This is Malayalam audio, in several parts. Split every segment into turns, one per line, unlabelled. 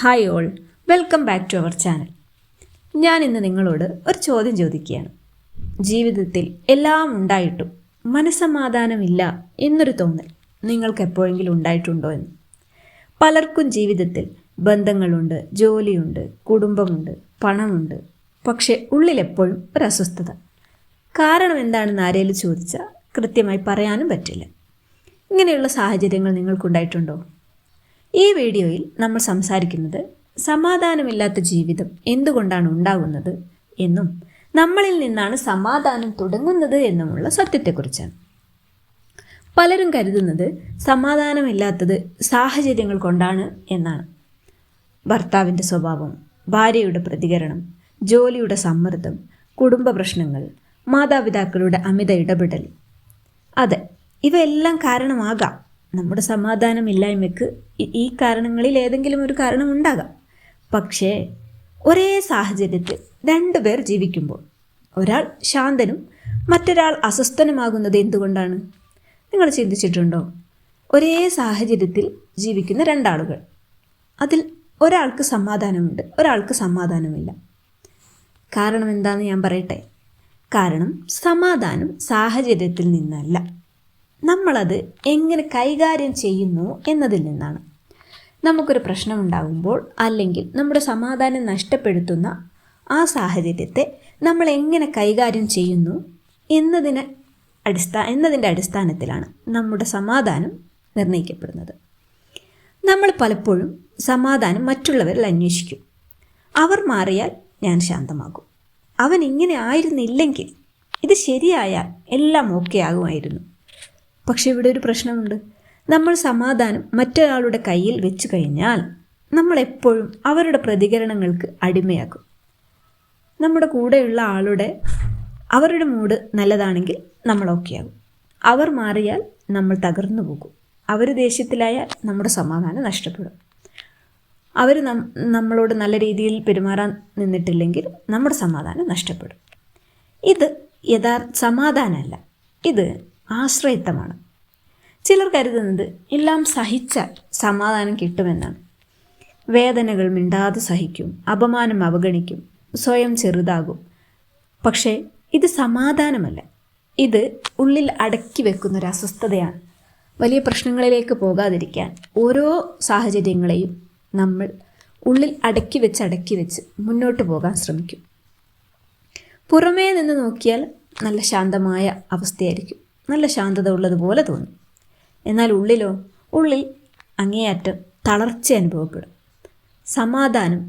Hi all, welcome back to our channel. ഞാൻ ഇന്ന് നിങ്ങളോട് ഒരു ചോദ്യം ചോദിക്കുകയാണ്. ജീവിതത്തിൽ എല്ലാം ഉണ്ടായിട്ടും മനസ്സമാധാനമില്ല എന്നൊരു തോന്നൽ നിങ്ങൾക്ക് എപ്പോഴെങ്കിലും ഉണ്ടായിട്ടുണ്ടോ എന്ന്. പലർക്കും ജീവിതത്തിൽ ബന്ധങ്ങളുണ്ട്, ജോലിയുണ്ട്, കുടുംബമുണ്ട്, പണമുണ്ട്. പക്ഷേ ഉള്ളിലെപ്പോഴും ഒരു അസ്വസ്ഥത. കാരണം എന്താണെന്ന് ആരെങ്കിലും ചോദിച്ചാൽ കൃത്യമായി പറയാനും പറ്റില്ല. ഇങ്ങനെയുള്ള സാഹചര്യങ്ങൾ നിങ്ങൾക്കുണ്ടായിട്ടുണ്ടോ? ഈ വീഡിയോയിൽ നമ്മൾ സംസാരിക്കുന്നത് സമാധാനമില്ലാത്ത ജീവിതം എന്തുകൊണ്ടാണ് ഉണ്ടാകുന്നത് എന്നും നമ്മളിൽ നിന്നാണ് സമാധാനം തുടങ്ങുന്നത് എന്നുമുള്ള സത്യത്തെക്കുറിച്ചാണ്. പലരും കരുതുന്നത് സമാധാനമില്ലാത്തത് സാഹചര്യങ്ങൾ കൊണ്ടാണ് എന്നാണ്. ഭർത്താവിൻ്റെ സ്വഭാവം, ഭാര്യയുടെ പ്രതികരണം, ജോലിയുടെ സമ്മർദ്ദം, കുടുംബ പ്രശ്നങ്ങൾ, മാതാപിതാക്കളുടെ അമിത ഇടപെടൽ. അതെ, ഇവയെല്ലാം കാരണമാകാം. നമ്മുടെ സമാധാനമില്ലായ്മയ്ക്ക് ഈ കാരണങ്ങളിൽ ഏതെങ്കിലും ഒരു കാരണം ഉണ്ടാകാം. പക്ഷേ ഒരേ സാഹചര്യത്തിൽ രണ്ടുപേർ ജീവിക്കുമ്പോൾ ഒരാൾ ശാന്തനും മറ്റൊരാൾ അസ്വസ്ഥനുമാകുന്നത് എന്തുകൊണ്ടാണ്? നിങ്ങൾ ചിന്തിച്ചിട്ടുണ്ടോ? ഒരേ സാഹചര്യത്തിൽ ജീവിക്കുന്ന രണ്ടാളുകൾ, അതിൽ ഒരാൾക്ക് സമാധാനമുണ്ട്, ഒരാൾക്ക് സമാധാനമില്ല. കാരണം എന്താണെന്ന് ഞാൻ പറയട്ടെ. കാരണം സമാധാനം സാഹചര്യത്തിൽ നിന്നല്ല, നമ്മളത് എങ്ങനെ കൈകാര്യം ചെയ്യുന്നു എന്നതിൽ നിന്നാണ്. നമുക്കൊരു പ്രശ്നമുണ്ടാകുമ്പോൾ അല്ലെങ്കിൽ നമ്മുടെ സമാധാനം നഷ്ടപ്പെടുത്തുന്ന ആ സാഹചര്യത്തെ നമ്മൾ എങ്ങനെ കൈകാര്യം ചെയ്യുന്നു എന്നതിൻ്റെ അടിസ്ഥാനത്തിലാണ് നമ്മുടെ സമാധാനം നിർണ്ണയിക്കപ്പെടുന്നത്. നമ്മൾ പലപ്പോഴും സമാധാനം മറ്റുള്ളവരിൽ അന്വേഷിക്കും. അവർ മാറിയാൽ ഞാൻ ശാന്തമാകും, അവൻ ഇങ്ങനെ ആയിരുന്നില്ലെങ്കിൽ, ഇത് ശരിയായാൽ എല്ലാം ഓക്കെ ആകുമായിരുന്നു. പക്ഷെ ഇവിടെ ഒരു പ്രശ്നമുണ്ട്. നമ്മൾ സമാധാനം മറ്റൊരാളുടെ കയ്യിൽ വെച്ചു കഴിഞ്ഞാൽ നമ്മളെപ്പോഴും അവരുടെ പ്രതികരണങ്ങൾക്ക് അടിമയാക്കും. നമ്മുടെ കൂടെയുള്ള അവരുടെ മൂഡ് നല്ലതാണെങ്കിൽ നമ്മൾ ഓക്കെയാകും. അവർ മാറിയാൽ നമ്മൾ തകർന്നു പോകും. അവർ ദേഷ്യത്തിലായാൽ നമ്മുടെ സമാധാനം നഷ്ടപ്പെടും. അവർ നമ്മളോട് നല്ല രീതിയിൽ പെരുമാറാൻ നിന്നിട്ടില്ലെങ്കിൽ നമ്മുടെ സമാധാനം നഷ്ടപ്പെടും. ഇത് യഥാർത്ഥ സമാധാനമല്ല, ഇത് ആശ്രയത്വമാണ്. ചിലർ കരുതുന്നത് എല്ലാം സഹിച്ചാൽ സമാധാനം കിട്ടുമെന്നാണ്. വേദനകൾ മിണ്ടാതെ സഹിക്കും, അപമാനം അവഗണിക്കും, സ്വയം ചെറുതാകും. പക്ഷേ ഇത് സമാധാനമല്ല, ഇത് ഉള്ളിൽ അടക്കി വെക്കുന്നൊരു അസ്വസ്ഥതയാണ്. വലിയ പ്രശ്നങ്ങളിലേക്ക് പോകാതിരിക്കാൻ ഓരോ സാഹചര്യങ്ങളെയും നമ്മൾ ഉള്ളിൽ അടക്കി വെച്ച് മുന്നോട്ട് പോകാൻ ശ്രമിക്കും. പുറമേ നിന്ന് നോക്കിയാൽ നല്ല ശാന്തമായ അവസ്ഥയായിരിക്കും, നല്ല ശാന്തത ഉള്ളതുപോലെ തോന്നും. എന്നാൽ ഉള്ളിൽ അങ്ങേയറ്റം തളർച്ച അനുഭവപ്പെടും. സമാധാനം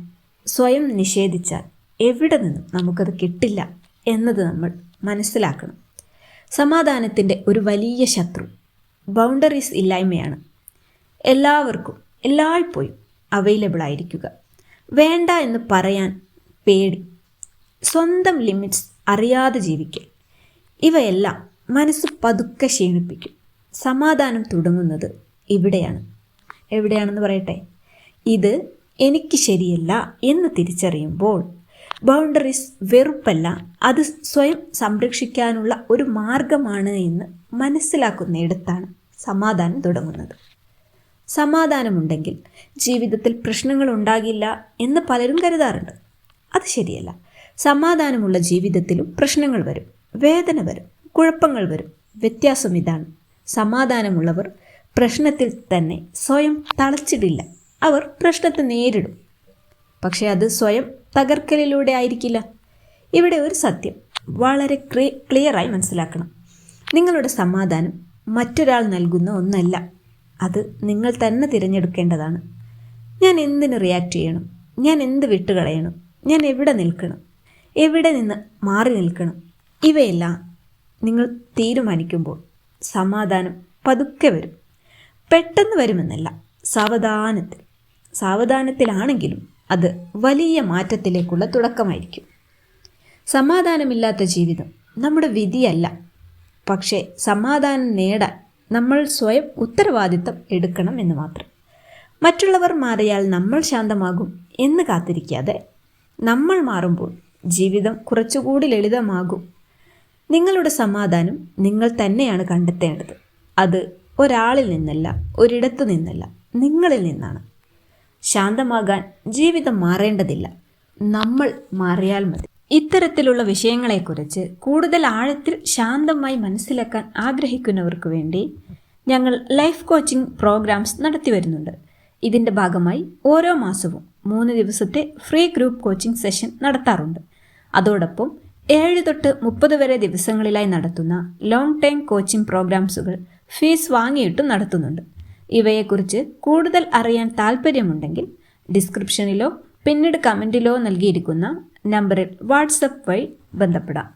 സ്വയം നിഷേധിച്ചാൽ എവിടെ നിന്നും നമുക്കത് കിട്ടില്ല എന്നത് നമ്മൾ മനസ്സിലാക്കണം. സമാധാനത്തിൻ്റെ ഒരു വലിയ ശത്രു ബൗണ്ടറീസ് ഇല്ലായ്മയാണ്. എല്ലാവർക്കും എല്ലായ്പ്പോഴും അവൈലബിൾ ആയിരിക്കുക, വേണ്ട എന്ന് പറയാൻ പേടി, സ്വന്തം ലിമിറ്റ്സ് അറിയാതെ ജീവിക്കൽ, ഇവയെല്ലാം മനസ്സ് പതുക്കെ ക്ഷീണിപ്പിക്കും. സമാധാനം തുടങ്ങുന്നത് എവിടെയാണെന്ന് പറയട്ടെ. ഇത് എനിക്ക് ശരിയല്ല എന്ന് തിരിച്ചറിയുമ്പോൾ ബൗണ്ടറീസ് വെറുപ്പല്ല, അത് സ്വയം സംരക്ഷിക്കാനുള്ള ഒരു മാർഗമാണ് എന്ന് മനസ്സിലാക്കുന്നിടത്താണ് സമാധാനം തുടങ്ങുന്നത്. സമാധാനമുണ്ടെങ്കിൽ ജീവിതത്തിൽ പ്രശ്നങ്ങൾ ഉണ്ടാകില്ല എന്ന് പലരും കരുതാറുണ്ട്. അത് ശരിയല്ല. സമാധാനമുള്ള ജീവിതത്തിലും പ്രശ്നങ്ങൾ വരും, വേദന വരും, കുഴപ്പങ്ങൾ വരും. വ്യത്യാസം ഇതാണ്: സമാധാനമുള്ളവർ പ്രശ്നത്തിൽ തന്നെ സ്വയം തളച്ചിടില്ല. അവർ പ്രശ്നത്തെ നേരിടും, പക്ഷെ അത് സ്വയം തകർക്കലിലൂടെ ആയിരിക്കില്ല. ഇവിടെ ഒരു സത്യം വളരെ ക്ലിയറായി മനസ്സിലാക്കണം. നിങ്ങളുടെ സമാധാനം മറ്റൊരാൾ നൽകുന്ന ഒന്നല്ല, അത് നിങ്ങൾ തന്നെ തിരഞ്ഞെടുക്കേണ്ടതാണ്. ഞാൻ എന്തിന് റിയാക്ട് ചെയ്യണം? ഞാൻ എന്ത് വിട്ടുകളയണം? ഞാൻ എവിടെ നിൽക്കണം? എവിടെ നിന്ന് മാറി നിൽക്കണം? ഇവയെല്ലാം നിങ്ങൾ തീരുമാനിക്കുമ്പോൾ സമാധാനം പതുക്കെ വരും. പെട്ടെന്ന് വരുമെന്നല്ല, സാവധാനത്തിലാണെങ്കിലും അത് വലിയ മാറ്റത്തിലേക്കുള്ള തുടക്കമായിരിക്കും. സമാധാനമില്ലാത്ത ജീവിതം നമ്മുടെ വിധിയല്ല, പക്ഷേ സമാധാനം നേടാൻ നമ്മൾ സ്വയം ഉത്തരവാദിത്തം എടുക്കണം എന്ന് മാത്രം. മറ്റുള്ളവർ മാറിയാൽ നമ്മൾ ശാന്തമാകും എന്ന് കാത്തിരിക്കാതെ നമ്മൾ മാറുമ്പോൾ ജീവിതം കുറച്ചുകൂടി ലളിതമാകും. നിങ്ങളുടെ സമാധാനം നിങ്ങൾ തന്നെയാണ് കണ്ടെത്തേണ്ടത്. അത് ഒരാളിൽ നിന്നല്ല, ഒരിടത്തു നിന്നല്ല, നിങ്ങളിൽ നിന്നാണ്. ശാന്തമാകാൻ ജീവിതം മാറേണ്ടതില്ല, നമ്മൾ മാറിയാൽ മതി. ഇത്തരത്തിലുള്ള വിഷയങ്ങളെക്കുറിച്ച് കൂടുതൽ ആഴത്തിൽ ശാന്തമായി മനസ്സിലാക്കാൻ ആഗ്രഹിക്കുന്നവർക്ക് വേണ്ടി ഞങ്ങൾ ലൈഫ് കോച്ചിങ് പ്രോഗ്രാംസ് നടത്തി വരുന്നുണ്ട്. ഇതിൻ്റെ ഭാഗമായി ഓരോ മാസവും 3 ദിവസത്തെ ഫ്രീ ഗ്രൂപ്പ് കോച്ചിങ് സെഷൻ നടത്താറുണ്ട്. അതോടൊപ്പം 7 തൊട്ട് 30 വരെ ദിവസങ്ങളിലായി നടത്തുന്ന ലോങ് ടൈം കോച്ചിങ് പ്രോഗ്രാംസുകൾ ഫീസ് വാങ്ങിയിട്ടും നടത്തുന്നുണ്ട്. ഇവയെക്കുറിച്ച് കൂടുതൽ അറിയാൻ താൽപ്പര്യമുണ്ടെങ്കിൽ ഡിസ്ക്രിപ്ഷനിലോ പിന്നീട് കമൻറ്റിലോ നൽകിയിരിക്കുന്ന നമ്പറിൽ വാട്സപ്പ് വഴി ബന്ധപ്പെടാം.